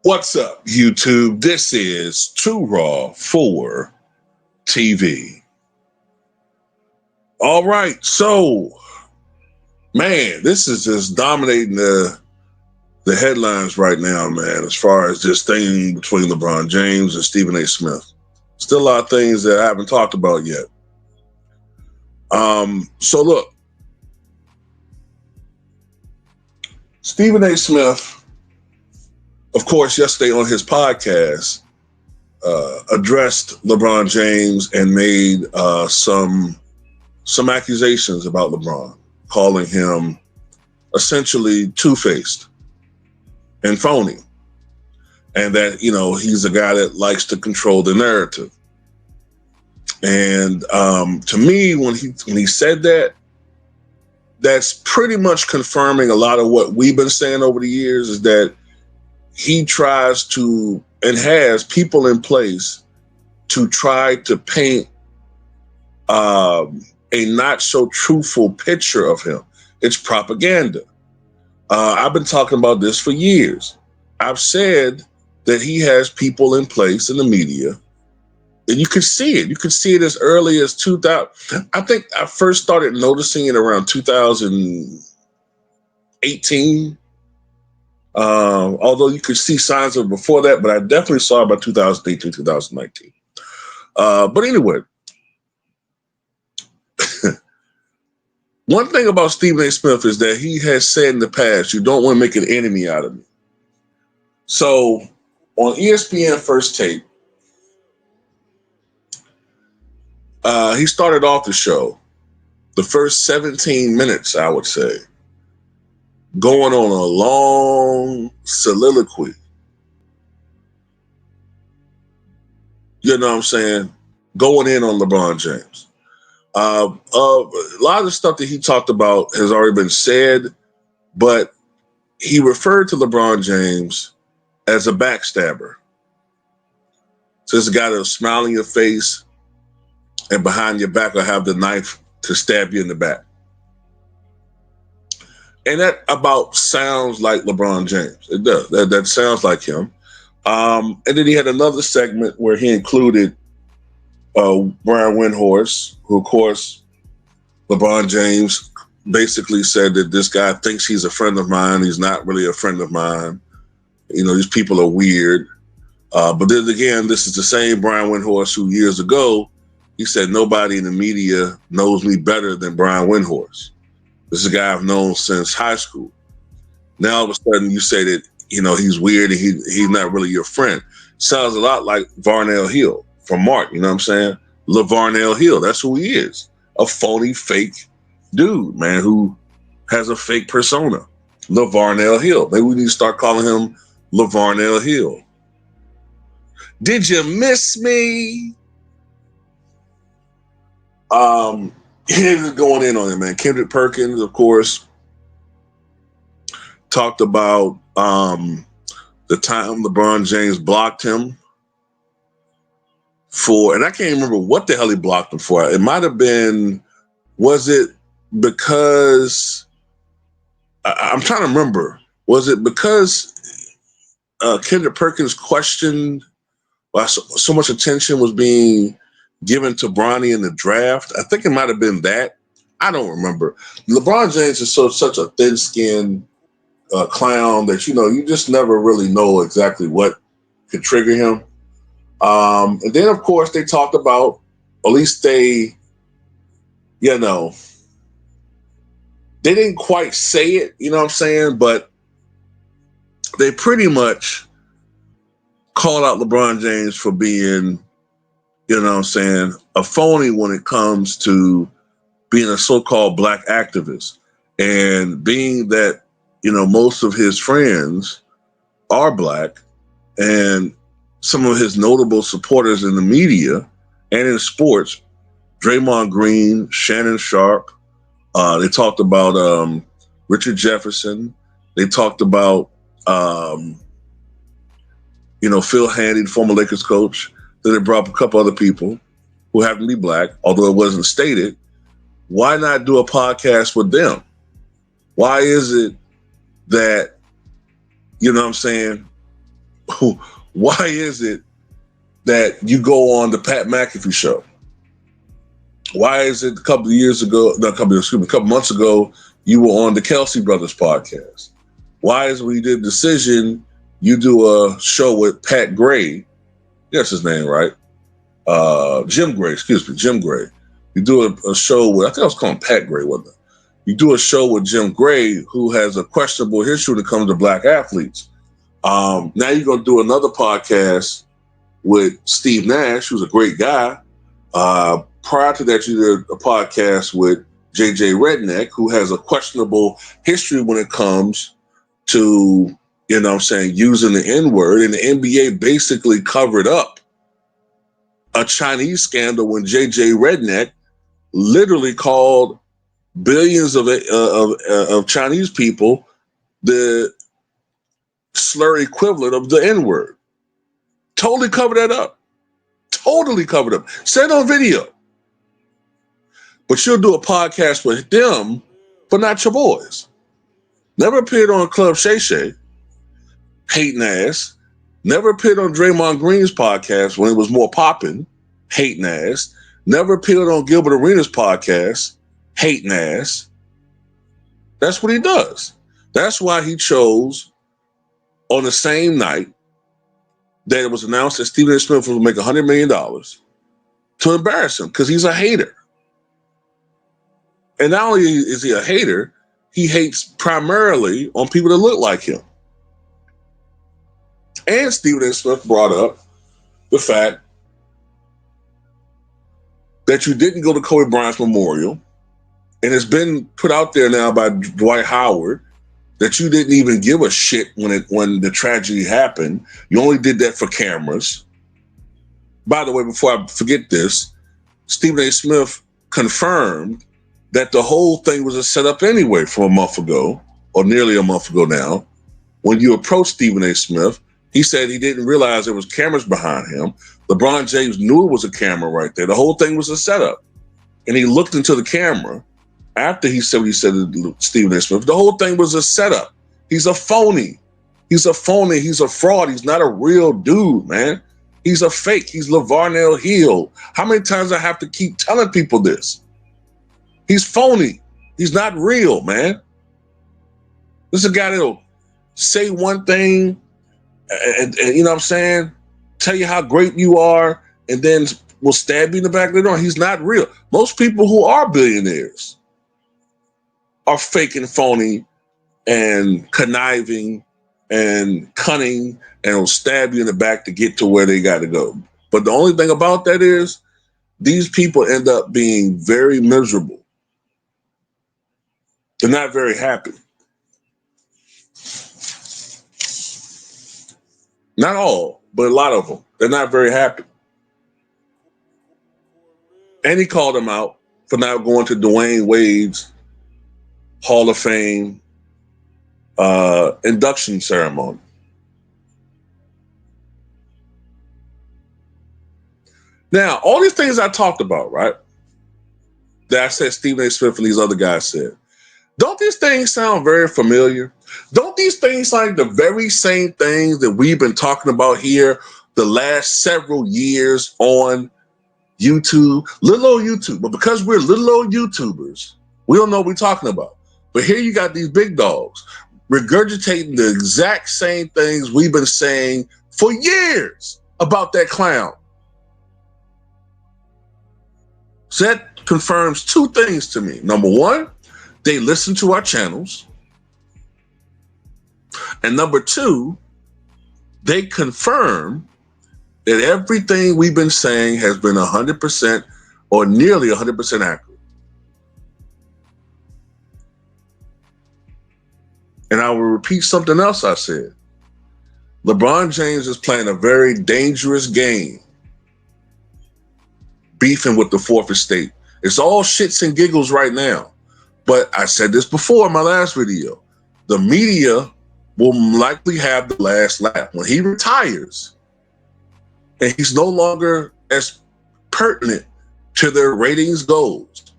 What's up, YouTube? This is Too Raw for TV. All right, so, man, this is just dominating the headlines right now, man, as far as this thing between LeBron James and Stephen A. Smith. Still a lot of things that I haven't talked about yet. So look, Stephen A. Smith, of course, yesterday on his podcast, addressed LeBron James and made some accusations about LeBron, calling him essentially two-faced and phony, and that, you know, he's a guy that likes to control the narrative. And to me, when he said that, that's pretty much confirming a lot of what we've been saying over the years, is that he tries to and has people in place to try to paint a not so truthful picture of him. It's propaganda. I've been talking about this for years. I've said that he has people in place in the media, and you could see it. You could see it as early as 2000. I think I first started noticing it around 2018. Although you could see signs of it before that, but I definitely saw it by 2018, 2019. But anyway, one thing about Stephen A. Smith is that he has said in the past, you don't want to make an enemy out of me. So on ESPN First Take, he started off the show, the first 17 minutes, I would say, going on a long soliloquy. You know what I'm saying? Going in on LeBron James. A lot of the stuff that he talked about has already been said, but he referred to LeBron James as a backstabber. So it's a guy that'll smile in your face and behind your back will have the knife to stab you in the back. And that about sounds like LeBron James. It does. That sounds like him. And then he had another segment where he included Brian Windhorst, who, of course, LeBron James basically said that this guy thinks he's a friend of mine. He's not really a friend of mine. You know, these people are weird. But then again, this is the same Brian Windhorst who years ago, he said, nobody in the media knows me better than Brian Windhorst. This is a guy I've known since high school. Now all of a sudden you say that, you know, he's weird and he's not really your friend. Sounds a lot like Varnell Hill from Mark, you know what I'm saying? LaVarnell Hill, that's who he is. A phony, fake dude, man, who has a fake persona. LaVarnell Hill. Maybe we need to start calling him LaVarnell Hill. Did you miss me? He's going in on it, man. Kendrick Perkins, of course, talked about the time LeBron James blocked him for, and I can't remember what the hell he blocked him for. It might have been, was it because, I'm trying to remember, was it because Kendrick Perkins questioned why so much attention was being given to Bronny in the draft? I think it might have been that. I don't remember. LeBron James is such a thin-skinned clown that, you know, you just never really know exactly what could trigger him. And then, of course, they talked about, at least they, you know, they didn't quite say it, you know what I'm saying? But they pretty much called out LeBron James for being, you know what I'm saying, a phony when it comes to being a so-called black activist. And being that, you know, most of his friends are black, and some of his notable supporters in the media and in sports, Draymond Green, Shannon Sharp, they talked about Richard Jefferson. They talked about, you know, Phil Handy, the former Lakers coach. Then they brought up a couple other people who happen to be black, although it wasn't stated. Why not do a podcast with them? Why is it that, you know what I'm saying, why is it that you go on the Pat McAfee show? Why is it a couple months ago, you were on the Kelsey Brothers podcast? Why is it when you did Decision, you do a show with Pat Gray? That's his name, right? Jim Gray, Jim Gray. You do a show with, I think I was calling Pat Gray, wasn't it? You do a show with Jim Gray, who has a questionable history when it comes to black athletes. Now you're going to do another podcast with Steve Nash, who's a great guy. Prior to that, you did a podcast with JJ Redneck, who has a questionable history when it comes to, using the N-word. And the NBA basically covered up a Chinese scandal when JJ Redneck literally called billions of Chinese people the slur equivalent of the N-word. Totally covered that up. Totally covered up. Said on video. But you'll do a podcast with them, but not your boys. Never appeared on Club Shay Shay, hating ass. Never appeared on Draymond Green's podcast when it was more popping, hating ass. Never appeared on Gilbert Arenas' podcast, hating ass. That's what he does. That's why he chose on the same night that it was announced that Stephen A. Smith would make $100 million to embarrass him because he's a hater. And not only is he a hater, he hates primarily on people that look like him. And Stephen A. Smith brought up the fact that you didn't go to Kobe Bryant's memorial, and it's been put out there now by Dwight Howard that you didn't even give a shit when the tragedy happened. You only did that for cameras. By the way, before I forget this, Stephen A. Smith confirmed that the whole thing was a setup anyway from a month ago, or nearly a month ago now. When you approached Stephen A. Smith, he said he didn't realize there was cameras behind him. LeBron James knew it was a camera right there. The whole thing was a setup. And he looked into the camera after he said what he said to Stephen A. Smith. The whole thing was a setup. He's a phony. He's a phony. He's a fraud. He's not a real dude, man. He's a fake. He's LaVarnell Hill. How many times I have to keep telling people this? He's phony. He's not real, man. This is a guy that'll say one thing and you know what I'm saying? Tell you how great you are and then will stab you in the back of the door. He's not real. Most people who are billionaires are fake and phony and conniving and cunning and will stab you in the back to get to where they got to go. But the only thing about that is these people end up being very miserable. They're not very happy. Not all, but a lot of them. They're not very happy. And he called them out for not going to Dwayne Wade's Hall of Fame induction ceremony. Now, all these things I talked about, right? That I said Stephen A. Smith and these other guys said. Don't these things sound very familiar? Don't these things sound like the very same things that we've been talking about here the last several years on YouTube? Little old YouTube. But because we're little old YouTubers, we don't know what we're talking about. But here you got these big dogs regurgitating the exact same things we've been saying for years about that clown. So that confirms two things to me. Number one, they listen to our channels. And number two, they confirm that everything we've been saying has been 100% or nearly 100% accurate. And I will repeat something else I said. LeBron James is playing a very dangerous game, beefing with the fourth estate. It's all shits and giggles right now. But I said this before in my last video. The media will likely have the last laugh. When he retires and he's no longer as pertinent to their ratings goals,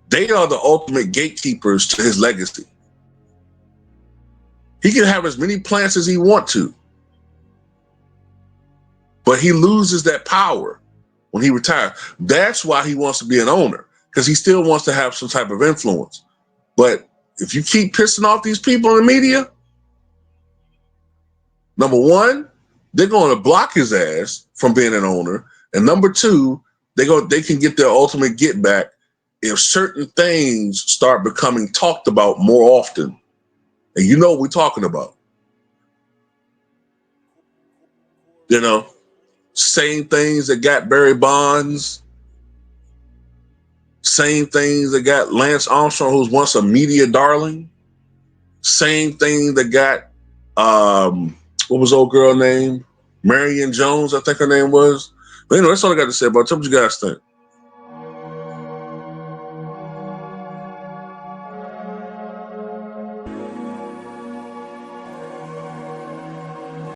they are the ultimate gatekeepers to his legacy. He can have as many plants as he wants to. But he loses that power when he retires. That's why he wants to be an owner, because he still wants to have some type of influence. But if you keep pissing off these people in the media, number one, they're going to block his ass from being an owner. And number two, they can get their ultimate get back if certain things start becoming talked about more often. And you know what we're talking about. You know, same things that got Barry Bonds, same things that got Lance Armstrong, who was once a media darling. Same thing that got what was old girl name? Marion Jones, I think her name was. But anyway, that's all I got to say about it. Tell me what you guys think.